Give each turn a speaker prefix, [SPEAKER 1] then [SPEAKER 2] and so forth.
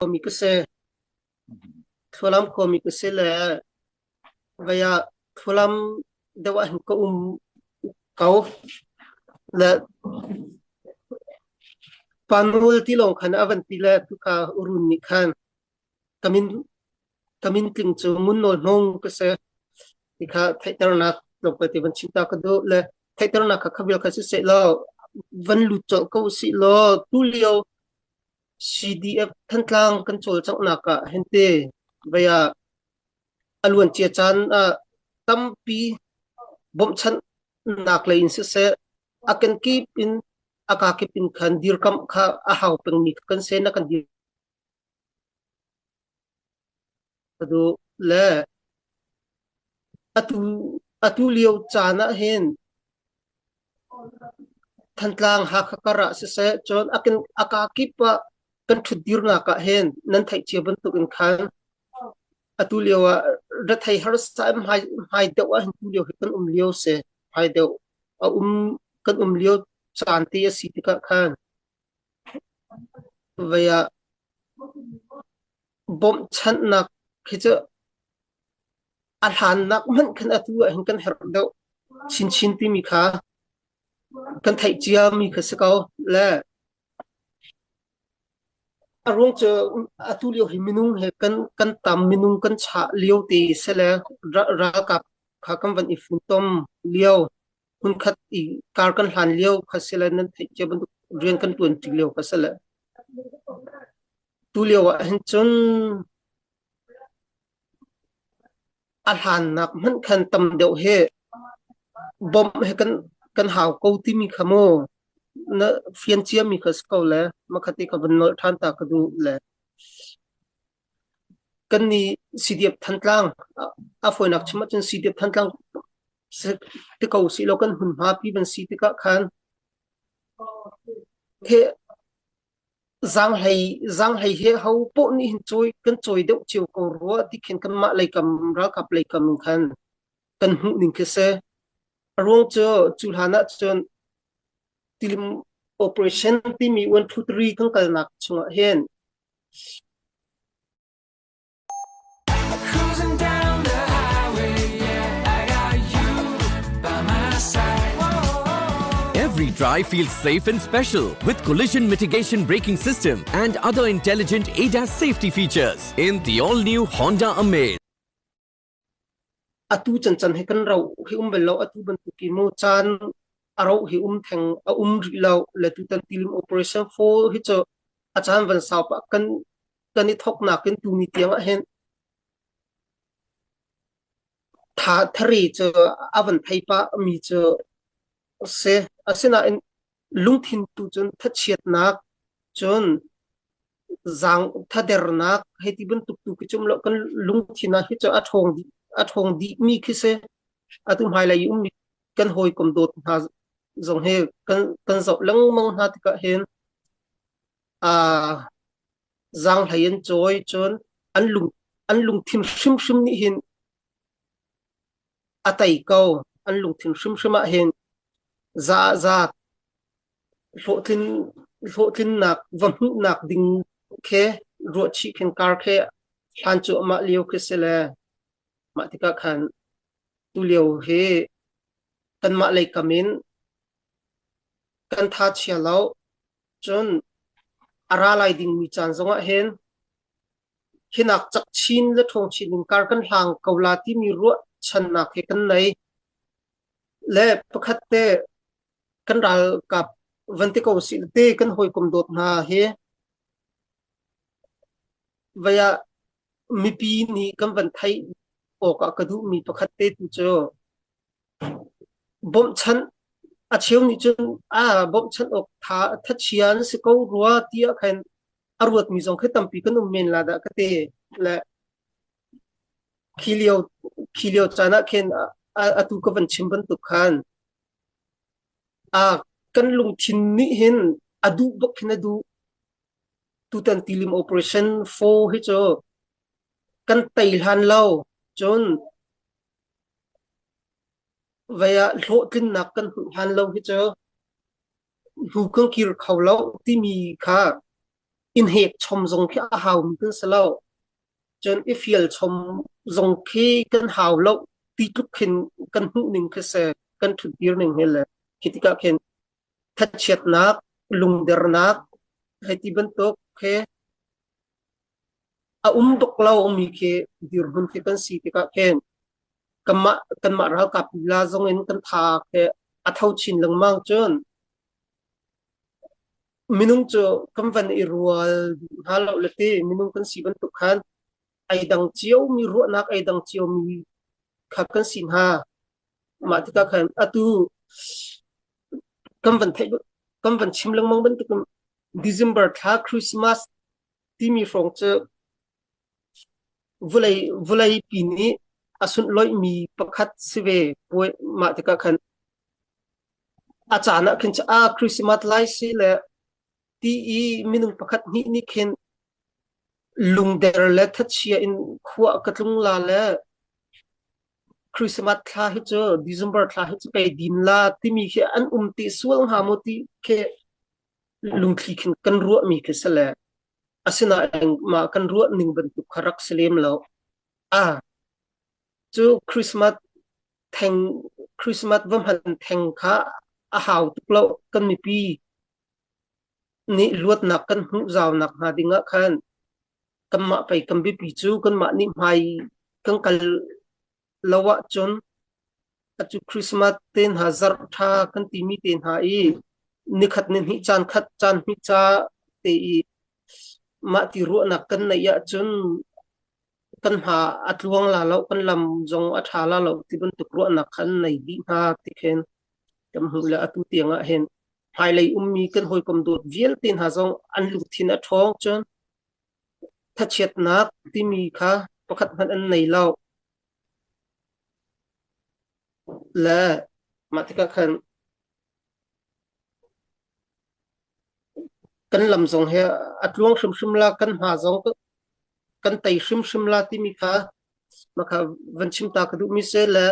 [SPEAKER 1] mi cái xe thulam ko mi cái xe là vậy à thulam đâu anh có câu là panul ti long khan avan ti la tu ka urun ni khan kamin kamin ting chu mun no nong ka se ti kha thaitar na lok pa ti van chinta ka do le thaitar na ka khabil ka se lo van lu chol ko si lo tu lio CDF than tlang kan chol chang na ka hente baya alwan chia chan a tampi bom chan nak le in se akan keep in aka keep in khan dir kam kha a haw peng ni kan se na kan dir adu le atu atu lio chana hen than tlang ha khakara se chon akan aka keep pa kan thudir na ka hen nan thai che ban tu in khan atuliwa ra thai har sam hai de wa tu lio kan lio se hai de kan lio chanti a si ka khan vaya bom chan nak khicha alhan nak man kan atu hin kan her do chin ti mi kha kan thai chia mi kha se ko la arong che atulio hi minung he kan tam minung kan cha lio ti se le ra ka kha kam van ifun tom lio hun khat i kar kan han lio khasela nan thai che ban rian kan tuan ti lio khasela tu lio wa hen chon al han nak man khan tam deuh he bom he kan haw ko ti mi khamo na fian chia mi khas ko le makhati ka ban no than ta ka du le kan ni CDF than tlang a foi nak chima chen CDF than tlang se te ko si lo kan hun ha pi ban si te ka khan he giang hay he hau po ni hin choi kan choi deuh chiu ko ro ti khen kan ma lai kam ra kap lai kam khan kan hu ning ke se rong cho chulhana chon tilim operation ti mi 1 2 3 kan kal nak chunga hen
[SPEAKER 2] Cruising down the highway, yeah, I got you by my side.
[SPEAKER 3] Every drive feels safe and special with collision mitigation braking system and other intelligent ADAS safety features in the all-new Honda Amaze.
[SPEAKER 1] atu chan chan he kan rau hi belo atu ban tu ki mo chan arau hi theng a ri lau le tu tan tilim operation for hi cho achan van sau pa kan ni thok na kan tu ni tiang a hen tha thari cho avan thai pa mi cho se asina in lung thin tu chon tha chiat nak chon zang tha der nak he ti ban tuk tu ki chum lo kan lung thina hi cho a thong di mi khi se atum hai lai mi kan hoi kom dot ha zong he kan zo lang mong ha ti ka hen a zang hayen choi chon an lung thim shim shim ni hin atai ko an lung thim shim shim a hen za lo tin nak vam hu nak ding khe ro chi khen kar khe han chu ma liu khe se le ma ti ka khan tu liu he kan ma lai kamin kan tha chia lo chon ara lai ding mi chan zonga hen hinak chak chin le thong chin kar kan hlang kaula ti mi ro chan na khe kan nei le pakhat te kan ral kap vanti ko si te kan hoi kom dot na he vaya mi pi ni kan van thai o ka du mi pakhat te tu cho bom chan a chiu ni chun a bom chan ok tha chian se ko ruwa tia khan arwat mi jong khe tampi kan men la da ka te la khilio chana khen a tu ka van chim ban tu khan a kan lung thin ni hin adu bok khina du tu tan tilim operation 4 hi cho kan tail han lo chon vaya lo tin nak kan han lo hi cho hu kan kir khaw lo ti mi kha in hek chom zong khi a haw mi kan salo chen ifiel chom zong khi kan haw lo ti tuk khin kan hu ning ke se kan thu tir ning hele kitika khen that chet nak lung der nak hai ti ban tok khe a dok lau mi ke dir hun ke kan si tika khen kan ma ra ka pila zong in kan tha ke a thau chin lang mang chon minung cho kam van i rual halo lete minung kan si ban tok khan ai dang chiu mi ru nak ai dang chiu mi kha kan sin ha ma tika khan atu kam van chim lang mang ban tok December tha Christmas ti mi phong che vulai pini asun loi mi pakhat sive poi ma tika khan achana khin cha Christmas lai si le ti I minung pakhat ni khen lung der le that chia in khwa katlung la le Christmas thla hi cho December thla hi cho kai din la ti mi khe an ti sual ha mo ti khe lung thi khin kan ru mi khe sala asina ang ma kan ru ning ban tu kharak selem lo chu Christmas vam han theng kha a haw tu lo kan mi pi ni luat nak kan hu zaw nak ha dinga khan kamma pai kambi pi chu kan ma ni mai kan kal lawa chon achu Christmas ten hazar tha kan ti mi ten ha I ni khat nin hi chan khat chan hi cha te I ma ti ru nak kan na ya chon kan ha atluang la lo kan lam jong atha la lo ti ban tuk ru nak khan nei di ha ti khen kam hu la atu tianga hen hai lei mi kan hoi kom dot vial tin ha jong an lu thin a thong chon tha chet nak ti mi kha pakhat han an nei lo la matika khan kan lam jong he atluang shum la kan ha jong kan tai shum la ti mi kha makha van chim ta ka du mi se la